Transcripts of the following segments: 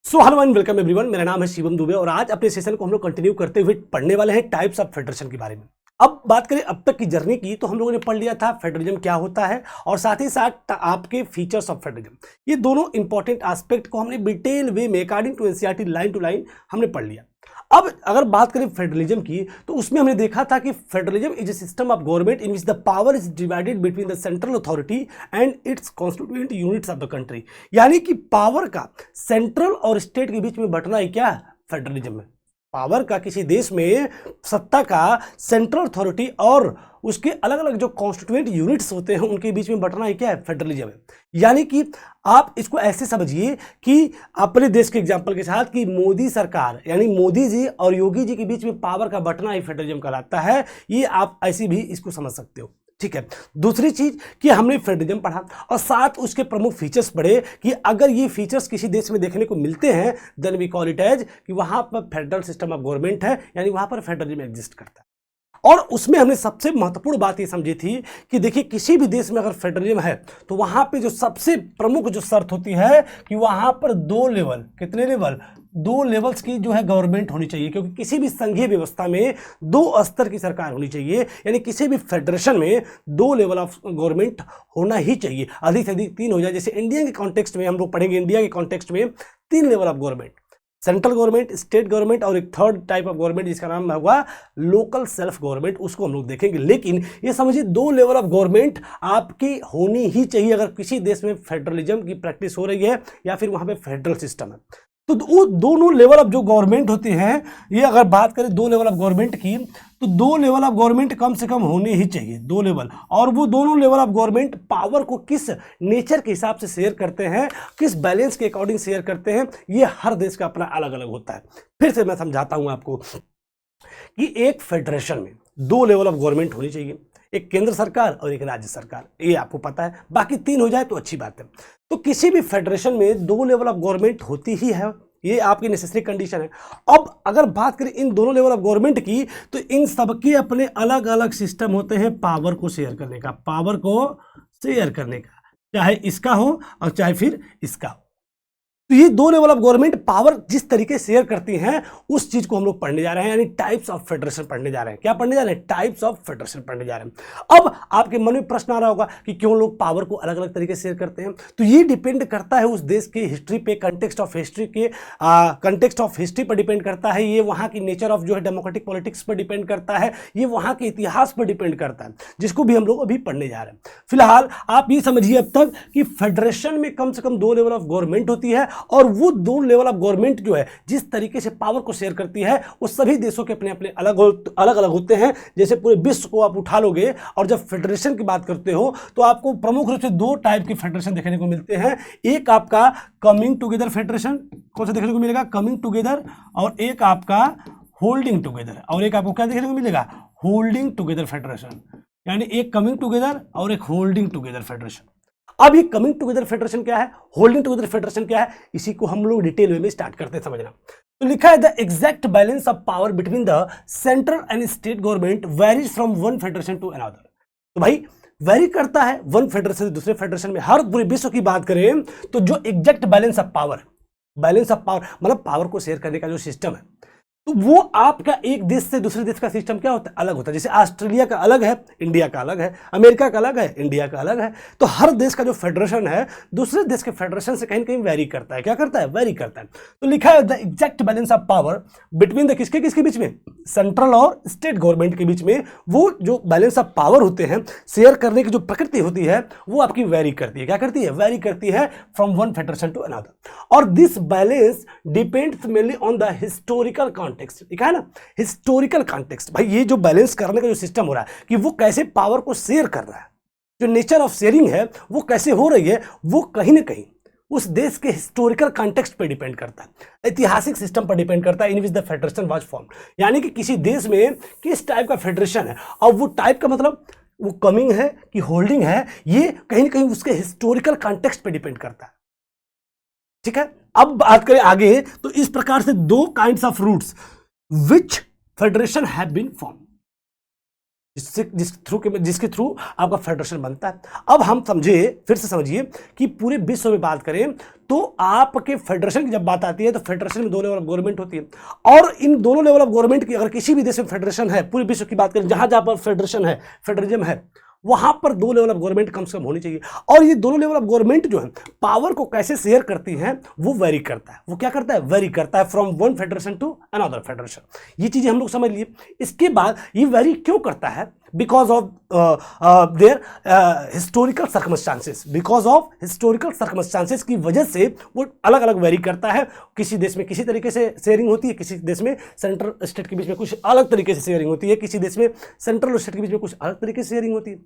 So hello and welcome everyone, मेरा नाम है शिवम दुबे और आज अपने सेशन को हम लोग कंटिन्यू करते हुए पढ़ने वाले हैं टाइप्स ऑफ फेडरेशन के बारे में। अब बात करें अब तक की जर्नी की तो हम लोगों ने पढ़ लिया था फेडरलिज्म क्या होता है और साथ ही साथ आपके फीचर्स ऑफ फेडरलिज्म। ये दोनों इंपॉर्टेंट एस्पेक्ट को हमने डिटेल वे में according to NCERT line to line हमने पढ़ लिया। अब अगर बात करें फेडरलिज्म की तो उसमें हमने देखा था कि federalism is a system of government in which the power is divided between the central authority and it's constituent units of the country. यानी कि पावर का सेंट्रल और स्टेट के बीच में बंटना ही क्या है फेडरलिज्म में। पावर का किसी देश में सत्ता का सेंट्रल अथॉरिटी और उसके अलग अलग जो कॉन्स्टिट्यूएंट यूनिट्स होते हैं उनके बीच में बंटना ही क्या है फेडरलिज्म है। यानी कि आप इसको ऐसे समझिए कि अपने देश के एग्जांपल के साथ कि मोदी सरकार यानी मोदी जी और योगी जी के बीच में पावर का बंटना ही फेडरलिज्म कहलाता है। ये आप ऐसे भी इसको समझ सकते हो, ठीक है। दूसरी चीज कि हमने फेडरलिज्म पढ़ा और साथ उसके प्रमुख फीचर्स पढ़े कि अगर ये फीचर्स किसी देश में देखने को मिलते हैं then we call it as कि वहां पर फेडरल सिस्टम ऑफ गवर्नमेंट है, यानी वहां पर फेडरलिज्म एग्जिस्ट करता है। और उसमें हमने सबसे महत्वपूर्ण बात ये समझी थी कि देखिए किसी भी देश में अगर फेडरलिज्म है तो वहां पे जो सबसे प्रमुख जो शर्त होती है कि वहां पर दो लेवल, कितने लेवल, दो लेवल्स की जो है गवर्नमेंट होनी चाहिए। क्योंकि किसी भी संघीय व्यवस्था में दो स्तर की सरकार होनी चाहिए, यानी किसी भी फेडरेशन में दो लेवल ऑफ गवर्नमेंट होना ही चाहिए। अधिक से अधिक तीन हो जाए, जैसे इंडिया के कॉन्टेक्स्ट में हम लोग पढ़ेंगे, इंडिया के कॉन्टेक्स्ट में तीन level of government, central government, state government और एक थर्ड टाइप ऑफ गवर्नमेंट जिसका नाम होगा लोकल सेल्फ गवर्नमेंट, उसको हम लोग देखेंगे। लेकिन ये समझिए दो लेवल ऑफ गवर्नमेंट आपकी होनी ही चाहिए अगर किसी देश में फेडरलिज्म की प्रैक्टिस हो रही है या फिर वहां पे फेडरल सिस्टम है। तो वो दोनों लेवल ऑफ जो गवर्नमेंट होती हैं, ये अगर बात करें दो लेवल ऑफ गवर्नमेंट की तो दो लेवल ऑफ गवर्नमेंट कम से कम होने ही चाहिए, दो लेवल। और वो दोनों लेवल ऑफ गवर्नमेंट पावर को किस नेचर के हिसाब से शेयर करते हैं, किस बैलेंस के अकॉर्डिंग शेयर करते हैं, ये हर देश का अपना अलग अलग होता है। फिर से मैं समझाता हूं आपको कि एक फेडरेशन में दो लेवल ऑफ गवर्नमेंट होनी चाहिए, एक केंद्र सरकार और एक राज्य सरकार, ये आपको पता है। बाकी तीन हो जाए तो अच्छी बात है। तो किसी भी फेडरेशन में दो लेवल ऑफ गवर्नमेंट होती ही है, ये आपकी नेसेसरी कंडीशन है। अब अगर बात करें इन दोनों लेवल ऑफ गवर्नमेंट की तो इन सबके अपने अलग अलग सिस्टम होते हैं पावर को शेयर करने का, पावर को शेयर करने का, चाहे इसका हो और चाहे फिर इसका हो। तो ये दो लेवल ऑफ गवर्नमेंट पावर जिस तरीके से शेयर करती हैं उस चीज को हम लोग पढ़ने जा रहे हैं, यानी टाइप्स ऑफ फेडरेशन पढ़ने जा रहे हैं। क्या पढ़ने जा रहे हैं? टाइप्स ऑफ फेडरेशन पढ़ने जा रहे हैं। अब आपके मन में प्रश्न आ रहा होगा कि क्यों लोग पावर को अलग अलग तरीके से शेयर करते हैं। तो ये डिपेंड करता है उस देश के हिस्ट्री पे, कंटेक्स्ट ऑफ हिस्ट्री के कंटेक्स्ट ऑफ हिस्ट्री पर डिपेंड करता है, ये वहां की नेचर ऑफ जो है डेमोक्रेटिक पॉलिटिक्स पर डिपेंड करता है, ये वहां के इतिहास पर डिपेंड करता है, जिसको भी हम लोग अभी पढ़ने जा रहे हैं। फिलहाल आप ये समझिए अब तक कि फेडरेशन में कम से कम दो लेवल ऑफ गवर्नमेंट होती है और वो दो लेवल ऑफ गवर्नमेंट जो है जिस तरीके से पावर को शेयर करती है वो सभी देशों के अपने अपने अलग अलग होते हैं। जैसे पूरे विश्व को आप उठा लोगे और जब फेडरेशन की बात करते हो तो आपको प्रमुख रूप से दो टाइप के फेडरेशन देखने को मिलते हैं। एक आपका कमिंग टुगेदर फेडरेशन, कौन सा देखने को मिलेगा? Coming together. और एक आपका होल्डिंग टुगेदर, और एक आपको क्या देखने को मिलेगा? Holding together federation. यानी एक कमिंग टुगेदर और एक होल्डिंग टुगेदर फेडरेशन। अब ये कमिंग टुगेदर फेडरेशन क्या है, होल्डिंग टुगेदर फेडरेशन क्या है, इसी को हम लोग डिटेल वे में स्टार्ट करते हैं समझना। तो लिखा है the exact balance of power between the central and state government varies from one federation to another. तो भाई वेरी करता है वन फेडरेशन से दूसरे फेडरेशन में। हर पूरे विश्व की बात करें तो जो exact balance of power, balance of power मतलब पावर को शेयर करने का जो सिस्टम है, तो वो आपका एक देश से दूसरे देश का सिस्टम क्या होता है? अलग होता है। जैसे ऑस्ट्रेलिया का अलग है, इंडिया का अलग है, अमेरिका का अलग है, इंडिया का अलग है। तो हर देश का जो फेडरेशन है दूसरे देश के फेडरेशन से कहीं ना कहीं वेरी करता है। क्या करता है? वेरी करता है। तो लिखा है the exact balance of power between the किसके किसके बीच में? सेंट्रल और स्टेट गवर्नमेंट के बीच में। वो जो बैलेंस ऑफ पावर होते हैं, शेयर करने की जो प्रकृति होती है वो आपकी वेरी करती है। क्या करती है? वेरी करती है from one federation to another. और this balance depends mainly on the historical context. लिखा है ना, हिस्टोरिकल कॉन्टेक्स्ट। भाई ये जो बैलेंस करने का जो सिस्टम हो रहा है कि वो कैसे पावर को शेयर कर रहा है, जो नेचर ऑफ शेयरिंग है वो कैसे हो रही है, वो कहीं ना कहीं उस देश के हिस्टोरिकल कॉन्टेक्स्ट पर डिपेंड करता है, ऐतिहासिक सिस्टम पर डिपेंड करता है in which the federation was form. यानी कि किसी देश में किस टाइप का फेडरेशन है, और वो टाइप का मतलब वो कमिंग है कि होल्डिंग है, ये कहीं ना कहीं उसके हिस्टोरिकल कॉन्टेक्स्ट पर डिपेंड करता है। ठीक है, अब बात करें आगे तो इस प्रकार से दो kinds of routes which federation have been form. जिसके थ्रू आपका फेडरेशन बनता है। अब हम फिर से समझिए कि पूरे विश्व में बात करें तो आपके फेडरेशन की जब बात आती है तो फेडरेशन में दो लेवल ऑफ गवर्नमेंट होती है, और इन दोनों लेवल ऑफ गवर्नमेंट की अगर किसी भी देश में फेडरेशन है, पूरे विश्व की बात करें जहां जहां पर फेडरेशन है, फेडरलिज्म है, वहां पर दो लेवल ऑफ गवर्नमेंट कम से कम होनी चाहिए। और ये दोनों लेवल ऑफ गवर्नमेंट जो है पावर को कैसे शेयर करती हैं वो वेरी करता है। वो क्या करता है? वेरी करता है from one federation to another federation. ये चीजें हम लोग समझ लिए। इसके बाद ये वेरी क्यों करता है? Because of their historical circumstances, because of historical circumstances की वजह से वो अलग अलग वेरी करता है। किसी देश में किसी तरीके से शेयरिंग होती है, किसी देश में सेंट्रल स्टेट के बीच में कुछ अलग तरीके से शेयरिंग होती है, किसी देश में सेंट्रल और स्टेट के बीच में कुछ अलग तरीके से शेयरिंग होती है।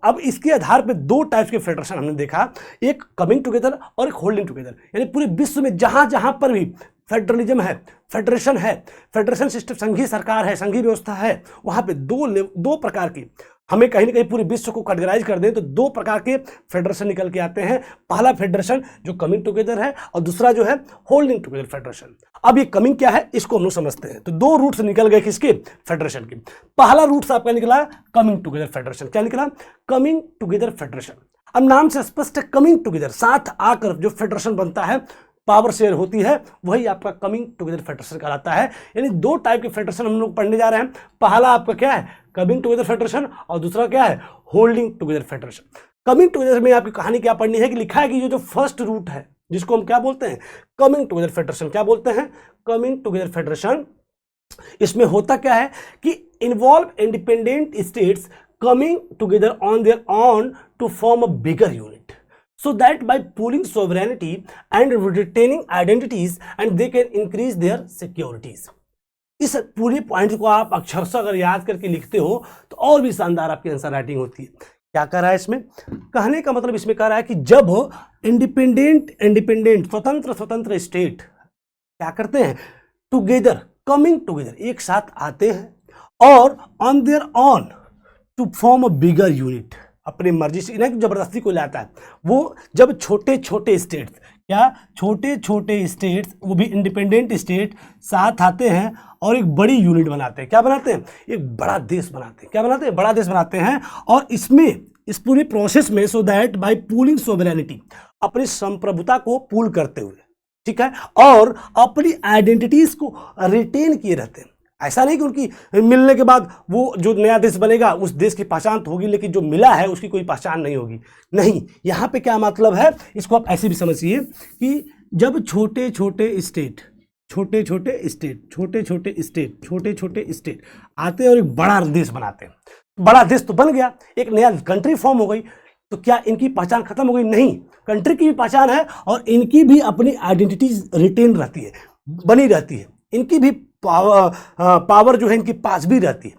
अब इसके आधार पर दो टाइप्स के फेडरेशन हमने देखा, एक कमिंग टुगेदर और एक होल्डिंग टुगेदर। यानी पूरे विश्व में जहां जहां पर भी फेडरलिज्म है, फेडरेशन है, फेडरेशन सिस्टम, संघीय सरकार है, संघीय व्यवस्था है, वहां पे दो प्रकार की, हमें कहीं ना कहीं पूरे विश्व को कैटेगराइज कर दें तो दो प्रकार के फेडरेशन निकल के आते हैं। पहला फेडरेशन जो कमिंग टुगेदर है और दूसरा जो है होल्डिंग टुगेदर फेडरेशन। अब ये कमिंग क्या है इसको हम लोग समझते हैं। तो दो रूट्स निकल गए किसके? फेडरेशन के। पहला रूट आपका निकला कमिंग टुगेदर फेडरेशन। क्या निकला? Coming together federation. अब नाम से स्पष्ट है, कमिंग टुगेदर, साथ आकर जो फेडरेशन बनता है, पावर शेयर होती है, वही आपका कमिंग टुगेदर फेडरेशन कहलाता है। यानी दो टाइप के फेडरेशन हम लोग पढ़ने जा रहे हैं। पहला आपका क्या है? कमिंग टुगेदर फेडरेशन, और दूसरा क्या है? Holding together federation. Coming together में आपकी कहानी क्या पढ़नी है कि लिखा है कि जो फर्स्ट रूट है जिसको हम क्या बोलते हैं? Coming together federation. क्या बोलते हैं? Coming together federation. इसमें होता क्या है कि involve independent states coming together on their own to form a bigger unit, so that by pooling sovereignty and retaining identities and they can increase their securities। इस पूरे पॉइंट को आप अक्षरशः अगर याद करके लिखते हो तो और भी शानदार आपकी आंसर राइटिंग होती है। क्या कह रहा है इसमें? कहने का मतलब इसमें कह रहा है कि जब इंडिपेंडेंट स्वतंत्र स्टेट क्या करते हैं? टुगेदर, कमिंग टुगेदर, एक साथ आते हैं और on their own to form a bigger unit, अपनी मर्जी से, इन्हें जबरदस्ती को लाता है। वो जब छोटे छोटे स्टेट्स, क्या छोटे छोटे स्टेट्स, वो भी इंडिपेंडेंट स्टेट साथ आते हैं और एक बड़ी यूनिट बनाते हैं। क्या बनाते हैं? एक बड़ा देश बनाते हैं। क्या बनाते हैं? बड़ा देश बनाते हैं। और इसमें इस पूरे प्रोसेस में so that bye pooling sovereignty, अपनी संप्रभुता को पूल करते हुए, ठीक है, और अपनी आइडेंटिटीज को रिटेन किए रहते हैं। ऐसा नहीं कि उनकी मिलने के बाद वो जो नया देश बनेगा उस देश की पहचान तो होगी, लेकिन जो मिला है उसकी कोई पहचान नहीं होगी। नहीं, यहाँ पे क्या मतलब है, इसको आप ऐसे भी समझिए कि जब छोटे छोटे स्टेट आते हैं और एक बड़ा देश बनाते हैं, बड़ा देश तो बन गया, एक नया कंट्री फॉर्म हो गई, तो क्या इनकी पहचान खत्म हो गई? नहीं, कंट्री की भी पहचान है और इनकी भी अपनी आइडेंटिटीज रिटेन रहती है, बनी रहती है। इनकी भी पावर जो है इनके पास भी रहती है,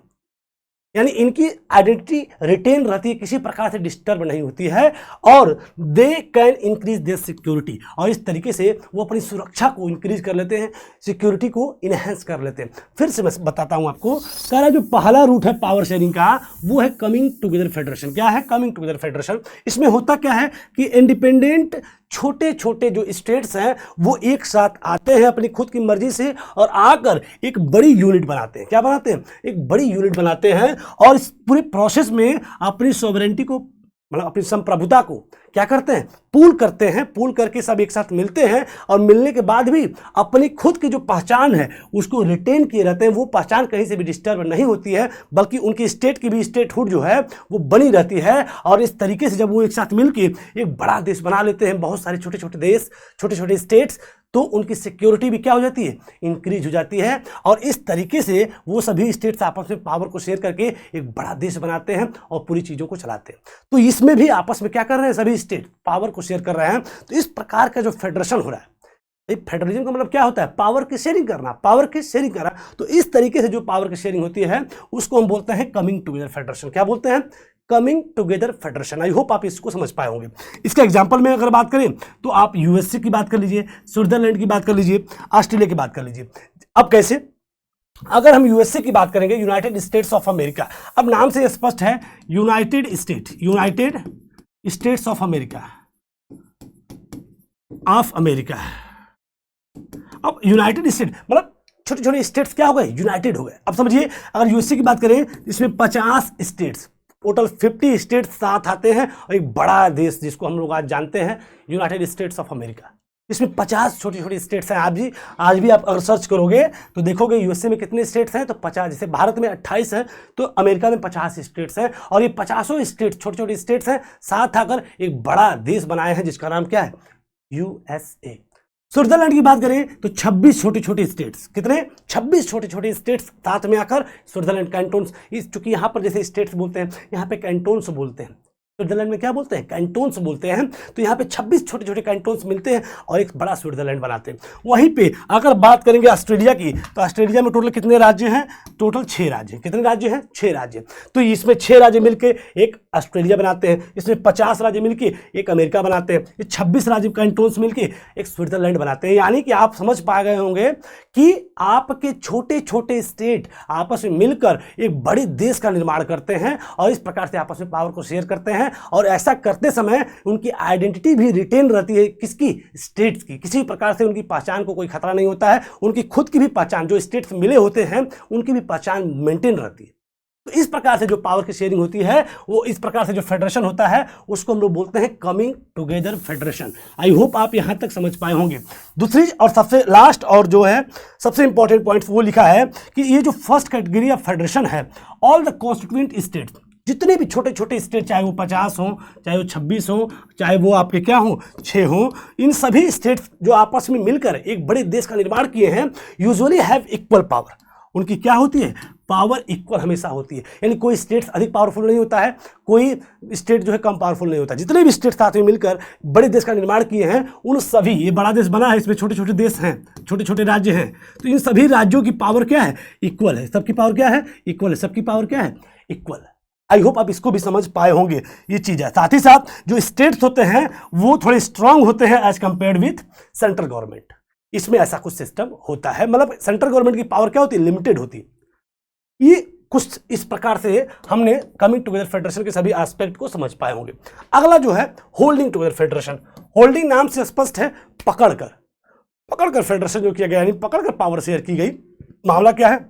यानी इनकी आइडेंटिटी रिटेन रहती है, किसी प्रकार से डिस्टर्ब नहीं होती है, और they can increase their security, और इस तरीके से वो अपनी सुरक्षा को इंक्रीज कर लेते हैं, सिक्योरिटी को इनहेंस कर लेते हैं। फिर से मैं बताता हूं आपको, कह रहा जो पहला रूट है पावर शेयरिंग का वो है कमिंग टुगेदर फेडरेशन। क्या है? Coming together federation. इसमें होता क्या है कि इंडिपेंडेंट छोटे छोटे जो स्टेट्स हैं वो एक साथ आते हैं अपनी खुद की मर्जी से और आकर एक बड़ी यूनिट बनाते हैं। क्या बनाते हैं? एक बड़ी यूनिट बनाते हैं, और इस पूरे प्रोसेस में अपनी सॉवरेनिटी को, मतलब अपनी संप्रभुता को क्या करते हैं? पूल करते हैं। पूल करके सब एक साथ मिलते हैं और मिलने के बाद भी अपनी खुद की जो पहचान है उसको रिटेन किए रहते हैं। वो पहचान कहीं से भी डिस्टर्ब नहीं होती है, बल्कि उनकी स्टेट की भी स्टेटहुड जो है वो बनी रहती है। और इस तरीके से जब वो एक साथ मिलकर एक बड़ा देश बना लेते हैं, बहुत सारे छोटे छोटे देश, छोटे छोटे स्टेट्स, तो उनकी सिक्योरिटी भी क्या हो जाती है? इंक्रीज हो जाती है। और इस तरीके से वो सभी स्टेट्स आपस में पावर को शेयर करके एक बड़ा देश बनाते हैं और पूरी चीज़ों को चलाते हैं। तो इसमें भी आपस में क्या कर रहे हैं? सभी स्टेट पावर को शेयर कर रहे हैं। तो इस प्रकार का जो फेडरेशन हो रहा है, फेडरलिज्म का मतलब क्या होता है? पावर की शेयरिंग करना, पावर की शेयरिंग करना। तो इस तरीके से जो पावर की शेयरिंग होती है उसको हम बोलते हैं कमिंग टुगेदर फेडरेशन। क्या बोलते हैं? Coming together federation. I hope आप इसको समझ पाए होंगे। इसका एग्जांपल में अगर बात करें तो आप यूएसए की बात कर लीजिए, स्विट्जरलैंड की बात कर लीजिए, ऑस्ट्रेलिया की बात कर लीजिए। अब कैसे? अगर हम यूएसए की बात करेंगे, यूनाइटेड स्टेट्स ऑफ अमेरिका, अब नाम से स्पष्ट है यूनाइटेड स्टेट्स ऑफ अमेरिका, अब यूनाइटेड स्टेट मतलब छोटे छोटे स्टेट्स क्या हो गए, यूनाइटेड हो गए। अब समझिए अगर यूएसए की बात करें इसमें 50 स्टेट्स, टोटल 50 स्टेट्स साथ आते हैं और एक बड़ा देश जिसको हम लोग आज जानते हैं यूनाइटेड स्टेट्स ऑफ अमेरिका। इसमें 50 छोटी छोटी स्टेट्स हैं। आज भी आप अगर सर्च करोगे तो देखोगे यूएसए में कितने स्टेट्स हैं, तो 50। जैसे भारत में 28 है तो अमेरिका में 50 स्टेट्स हैं, और ये 50 स्टेट्स छोटी छोटी स्टेट्स हैं साथ आकर एक बड़ा देश बनाए हैं जिसका नाम क्या है, यूएसए। स्विट्जरलैंड की बात करें तो 26 छोटी छोटी स्टेट्स, कितने, 26 छोटी छोटी स्टेट्स साथ में आकर स्विट्जरलैंड। कैंटोन्स, चूंकि यहाँ पर जैसे स्टेट्स बोलते हैं यहाँ पे कैंटोन्स बोलते हैं, स्विट्जरलैंड में क्या बोलते हैं, कैंटोन्स बोलते हैं। तो यहाँ पे 26 छोटे छोटे कैंटोन्स मिलते हैं और एक बड़ा स्विट्जरलैंड बनाते हैं। वहीं पे अगर बात करेंगे ऑस्ट्रेलिया की, तो ऑस्ट्रेलिया में टोटल कितने राज्य हैं, टोटल 6 राज्य। कितने राज्य हैं, 6 राज्य। तो इसमें 6 राज्य मिलके एक ऑस्ट्रेलिया बनाते हैं, इसमें 50 राज्य मिलके एक अमेरिका बनाते हैं, ये 26 राज्य कैंटोन्स मिलके एक स्विट्जरलैंड बनाते हैं। यानी कि आप समझ पा गए होंगे कि आपके छोटे छोटे स्टेट आपस में मिलकर एक बड़े देश का निर्माण करते हैं और इस प्रकार से आपस में पावर को शेयर करते हैं। और ऐसा करते समय उनकी आइडेंटिटी भी रिटेन रहती है, किसकी, स्टेट्स की। किसी प्रकार से उनकी पहचान को कोई खतरा नहीं होता है, उनकी खुद की भी पहचान, जो स्टेट्स मिले होते हैं उनकी भी पहचान मेंटेन रहती है। तो इस प्रकार से जो पावर की शेयरिंग होती है, वो इस प्रकार से जो फेडरेशन होता है उसको हम लोग बोलते हैं coming together federation. I hope आप यहां तक समझ पाए होंगे। दूसरी और सबसे लास्ट और जो है सबसे इंपॉर्टेंट पॉइंट वो लिखा है कि ये जो फर्स्ट कैटेगरी ऑफ फेडरेशन है, ऑल द कॉन्स्टिट्यूएंट स्टेट्स, जितने भी छोटे छोटे स्टेट, चाहे वो 50 हो, चाहे वो 26 हो, चाहे वो आपके क्या हो 6 हो, इन सभी स्टेट्स जो आपस में मिलकर एक बड़े देश का निर्माण किए हैं, यूजुअली हैव इक्वल पावर। उनकी क्या होती है, पावर इक्वल हमेशा होती है। यानी कोई स्टेट अधिक पावरफुल नहीं होता है, कोई स्टेट जो है कम पावरफुल नहीं होता। जितने भी स्टेट साथ में मिलकर बड़े देश का निर्माण किए हैं, उन सभी, ये बड़ा देश बना है, इसमें छोटे छोटे देश हैं, छोटे छोटे राज्य हैं, तो इन सभी राज्यों की पावर क्या है, इक्वल है। सबकी पावर क्या है, इक्वल है। सबकी पावर क्या है, इक्वल है। आई होप आप इसको भी समझ पाए होंगे, ये चीज़ है। साथ ही साथ जो स्टेट्स होते हैं वो थोड़े स्ट्रांग होते हैं as compared with central government. इसमें ऐसा कुछ सिस्टम होता है, मतलब सेंट्रल गवर्नमेंट की पावर क्या होती है, लिमिटेड होती है। ये कुछ इस प्रकार से हमने कमिंग टुगेदर फेडरेशन के सभी एस्पेक्ट को समझ पाए होंगे। अगला जो है होल्डिंग टुगेदर फेडरेशन। होल्डिंग नाम से स्पष्ट है, पकड़कर फेडरेशन जो किया गया, यानी पकड़कर पावर शेयर की गई। मामला क्या है,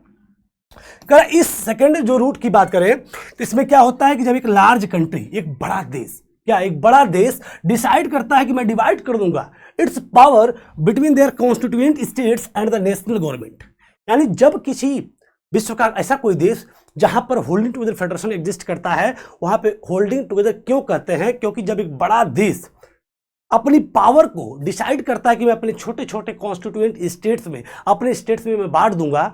इस सेकंड जो रूट की बात करें तो इसमें क्या होता है कि जब एक लार्ज कंट्री, एक बड़ा देश, क्या एक बड़ा देश डिसाइड करता है कि मैं डिवाइड कर दूंगा it's power between their constituent states and the national government. यानी जब किसी विश्व का ऐसा कोई देश जहां पर होल्डिंग टुगेदर फेडरेशन एग्जिस्ट करता है, वहां पे होल्डिंग टुगेदर क्यों कहते हैं, क्योंकि जब एक बड़ा देश अपनी पावर को डिसाइड करता है कि मैं अपने छोटे छोटे कॉन्स्टिट्यूएंट स्टेट्स में, अपने स्टेट्स में मैं बांट दूंगा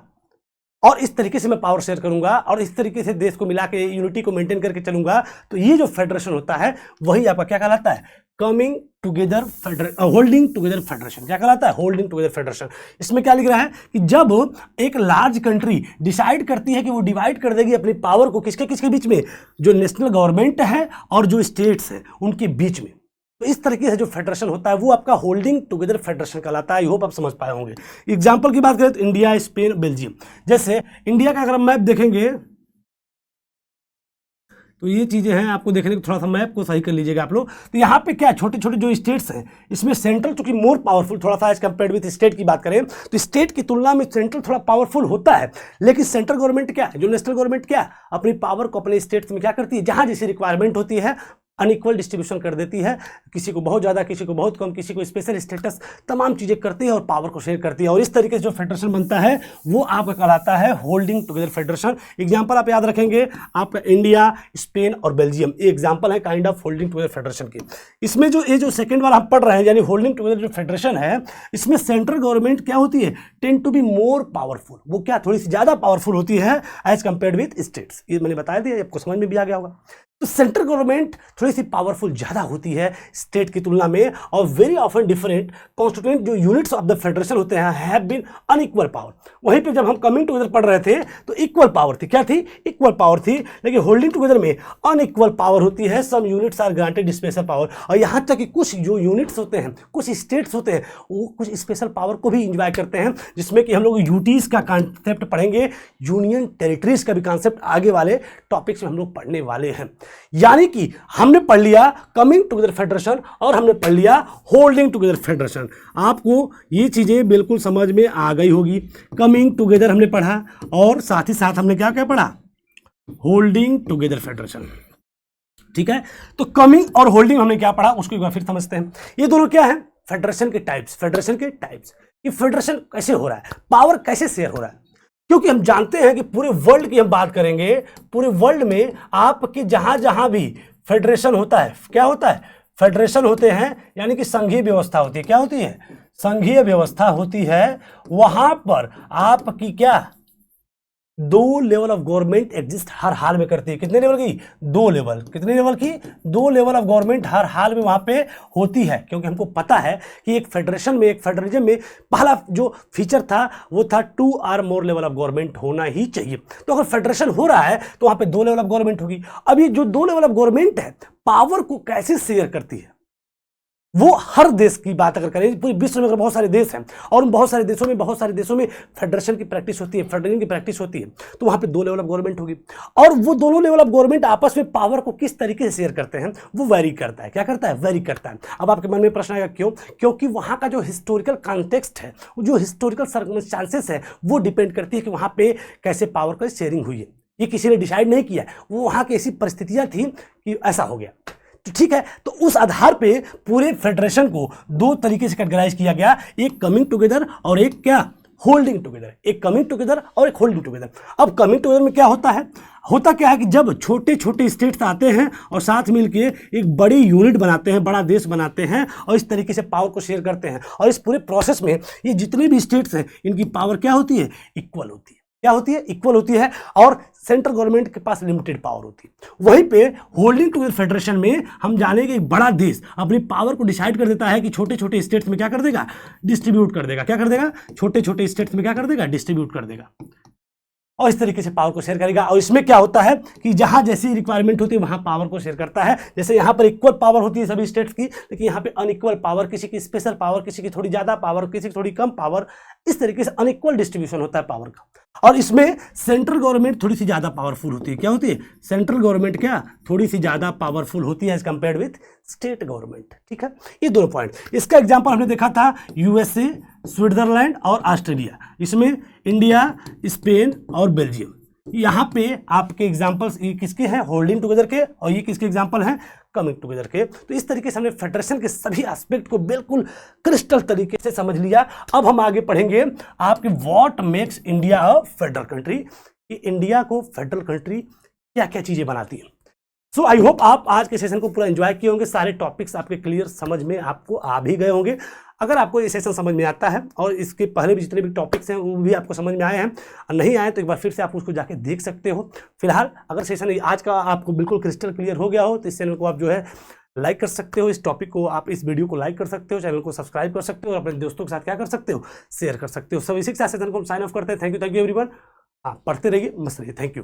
और इस तरीके से मैं पावर शेयर करूंगा और इस तरीके से देश को मिला के यूनिटी को मेंटेन करके चलूंगा, तो ये जो फेडरेशन होता है वही आपका क्या कहलाता है, coming together federation, holding together federation. क्या कहलाता है, होल्डिंग टुगेदर फेडरेशन। इसमें क्या लिख रहा है कि जब एक लार्ज कंट्री डिसाइड करती है कि वो डिवाइड कर देगी अपनी पावर को किसके किसके बीच में, जो नेशनल गवर्नमेंट है और जो स्टेट्स हैं उनके बीच में, तो इस तरीके से जो फेडरेशन होता है वो आपका होल्डिंग टुगेदर फेडरेशन कहलाता है। आई होप आप समझ पाए होंगे। एग्जांपल की बात करें तो इंडिया, स्पेन, बेल्जियम। जैसे इंडिया का अगर मैप देखेंगे तो ये चीजें हैं, आपको देखने को थोड़ा सा मैप को सही कर लीजिएगा आप लोग। तो यहाँ पे क्या छोटे छोटे जो स्टेट्स हैं, इसमें सेंट्रल चूंकि मोर पावरफुल थोड़ा सा एज कंपेयर्ड विथ स्टेट की बात करें तो स्टेट की तुलना में सेंट्रल थोड़ा पावरफुल होता है, लेकिन सेंट्रल गवर्नमेंट क्या है, जो नेशनल गवर्नमेंट क्या अपनी पावर को अपने स्टेट्स में क्या करती है, जहां जैसी रिक्वायरमेंट होती है अनइक्वल डिस्ट्रीब्यूशन कर देती है, किसी को बहुत ज़्यादा, किसी को बहुत कम, किसी को स्पेशल स्टेटस, तमाम चीज़ें करती है और पावर को शेयर करती है। और इस तरीके से जो फेडरेशन बनता है वो आपका कहलाता है होल्डिंग टुगेदर फेडरेशन। एग्जांपल आप याद रखेंगे, आपका इंडिया, स्पेन और बेल्जियम, ये एग्जांपल है kind of holding together federation की। इसमें जो ये जो सेकंड वाला हम पढ़ रहे हैं यानी होल्डिंग टुगेदर जो फेडरेशन है, इसमें सेंट्रल गवर्नमेंट क्या होती है, tend to be more powerful, वो क्या थोड़ी सी ज़्यादा पावरफुल होती है एज कंपेयर्ड विथ स्टेट्स। ये मैंने बताया दिया, आपको समझ में भी आ गया होगा। तो सेंट्रल गवर्नमेंट थोड़ी सी पावरफुल ज़्यादा होती है स्टेट की तुलना में, और वेरी ऑफन डिफरेंट कॉन्स्टिट्यूएंट जो यूनिट्स ऑफ द फेडरेशन होते हैं हैव बीन अनइक्वल पावर। वहीं पे जब हम कमिंग टुगेदर पढ़ रहे थे तो इक्वल पावर थी, क्या थी, इक्वल पावर थी, लेकिन होल्डिंग टुगेदर में अनइक्वल पावर होती है। Some units are granted special power, और यहाँ तक कि कुछ जो यूनिट्स होते हैं, कुछ स्टेट्स होते हैं, वो कुछ स्पेशल पावर को भी इंजॉय करते हैं, जिसमें कि हम लोग यूटीज का कॉन्सेप्ट पढ़ेंगे, यूनियन टेरिटरीज का भी कॉन्सेप्ट आगे वाले टॉपिक्स में हम लोग पढ़ने वाले हैं। यानी कि हमने पढ़ लिया कमिंग टुगेदर फेडरेशन और हमने पढ़ लिया होल्डिंग टुगेदर फेडरेशन। आपको ये चीजें बिल्कुल समझ में आ गई होगी। कमिंग टुगेदर हमने पढ़ा और साथ ही साथ हमने क्या क्या पढ़ा, होल्डिंग टुगेदर फेडरेशन। ठीक है, तो कमिंग और होल्डिंग हमने क्या पढ़ा उसको एक बार फिर समझते हैं। ये दोनों क्या है, फेडरेशन के टाइप्स। फेडरेशन के टाइप्स, ये फेडरेशन कैसे हो रहा है, पावर कैसे शेयर हो रहा है, क्योंकि हम जानते हैं कि पूरे वर्ल्ड की हम बात करेंगे, पूरे वर्ल्ड में आपके जहां जहां भी फेडरेशन होता है, क्या होता है, फेडरेशन होते हैं, यानी कि संघीय व्यवस्था होती है। क्या होती है, संघीय व्यवस्था होती है। वहां पर आपकी क्या, दो लेवल ऑफ गवर्नमेंट एग्जिस्ट हर हाल में करती है। कितने लेवल की, दो लेवल। कितने लेवल की, दो लेवल ऑफ गवर्नमेंट हर हाल में वहां पे होती है, क्योंकि हमको पता है कि एक फेडरेशन में, एक फेडरलिज्म में पहला जो फीचर था वो था 2 और मोर लेवल ऑफ गवर्नमेंट होना ही चाहिए। तो अगर फेडरेशन हो रहा है तो वहां पे दो लेवल ऑफ गवर्नमेंट होगी। अब ये जो दो लेवल ऑफ गवर्नमेंट है, पावर को कैसे शेयर करती है, वो हर देश की बात अगर करें, पूरे विश्व में अगर बहुत सारे देश हैं और उन बहुत सारे देशों में फेडरेशन की प्रैक्टिस होती है, फेडरलिज्म की प्रैक्टिस होती है, तो वहां पे दो लेवल ऑफ गवर्नमेंट होगी। और वो दोनों लेवल ऑफ गवर्नमेंट आपस में पावर को किस तरीके से शेयर करते हैं वो वेरी करता है। क्या करता है, वेरी करता है। अब आपके मन में प्रश्न आएगा क्यों, क्योंकि वहां का जो हिस्टोरिकल कॉन्टेक्स्ट है, जो हिस्टोरिकल सर्कमस्टांसेस है, वो डिपेंड करती है कि वहां पे कैसे पावर का शेयरिंग हुई है। ये किसी ने डिसाइड नहीं किया, वो वहां की ऐसी परिस्थितियां थी कि ऐसा हो गया। तो ठीक है, तो उस आधार पे पूरे फेडरेशन को दो तरीके से कैटेगराइज किया गया, एक कमिंग टुगेदर और एक क्या, होल्डिंग टुगेदर। एक कमिंग टुगेदर और एक होल्डिंग टुगेदर। अब कमिंग टुगेदर में क्या होता है, होता क्या है कि जब छोटे छोटे स्टेट्स आते हैं और साथ मिलके एक बड़ी यूनिट बनाते हैं, बड़ा देश बनाते हैं और इस तरीके से पावर को शेयर करते हैं, और इस पूरे प्रोसेस में ये जितने भी स्टेट्स हैं इनकी पावर क्या होती है, इक्वल होती है। क्या होती है, इक्वल होती है, और सेंट्रल गवर्नमेंट के पास लिमिटेड पावर होती है। वहीं पे होल्डिंग टुगेदर फेडरेशन में हम जाने कि एक बड़ा देश अपनी पावर को डिसाइड कर देता है कि छोटे छोटे स्टेट्स में क्या कर देगा, डिस्ट्रीब्यूट कर देगा। क्या कर देगा, छोटे छोटे स्टेट्स में क्या कर देगा, डिस्ट्रीब्यूट कर देगा, और इस तरीके से पावर को शेयर करेगा। और इसमें क्या होता है कि जहां जैसी रिक्वायरमेंट होती है वहां पावर को शेयर करता है। जैसे यहां पर इक्वल पावर होती है सभी स्टेट्स की, लेकिन यहां पे अनइक्वल पावर, किसी की स्पेशल पावर, किसी की थोड़ी ज्यादा पावर, किसी की थोड़ी कम पावर, इस तरीके से अनइक्वल डिस्ट्रीब्यूशन होता है पावर का। और इसमें सेंट्रल गवर्नमेंट थोड़ी सी ज्यादा पावरफुल होती है। क्या होती है, सेंट्रल गवर्नमेंट क्या, थोड़ी सी ज्यादा पावरफुल होती है as compared with state government. ठीक है, ये दोनों पॉइंट। इसका एग्जांपल हमने देखा था यूएसए, स्विट्जरलैंड और ऑस्ट्रेलिया। इसमें इंडिया, स्पेन और बेल्जियम। यहाँ पे आपके एग्जांपल्स ये किसके हैं, होल्डिंग टुगेदर के, और ये किसके एग्जांपल हैं, कमिंग टुगेदर के। तो इस तरीके से हमने फेडरेशन के सभी एस्पेक्ट को बिल्कुल क्रिस्टल तरीके से समझ लिया। अब हम आगे पढ़ेंगे आपके what makes India a federal country, कि इंडिया को फेडरल कंट्री क्या क्या चीजें बनाती है। सो आई होप आप आज के सेशन को पूरा एंजॉय किए होंगे, सारे टॉपिक्स आपके क्लियर समझ में आपको आ भी गए होंगे। अगर आपको ये सेशन समझ में आता है और इसके पहले भी जितने भी टॉपिक्स हैं वो भी आपको समझ में आए हैं, और नहीं आए तो एक बार फिर से आप उसको जाके देख सकते हो। फिलहाल अगर सेशन आज का आपको बिल्कुल क्रिस्टल क्लियर हो गया हो तो इस चैनल को आप जो है लाइक कर सकते हो, इस टॉपिक को आप, इस वीडियो को लाइक कर सकते हो, चैनल को सब्सक्राइब कर सकते हो और अपने दोस्तों के साथ क्या कर सकते हो, शेयर कर सकते हो। सब इसी के साथ सेशन को हम साइन ऑफ करते हैं। Thank you everyone. हाँ, पढ़ते रहिए, मस्त रहिए। Thank you.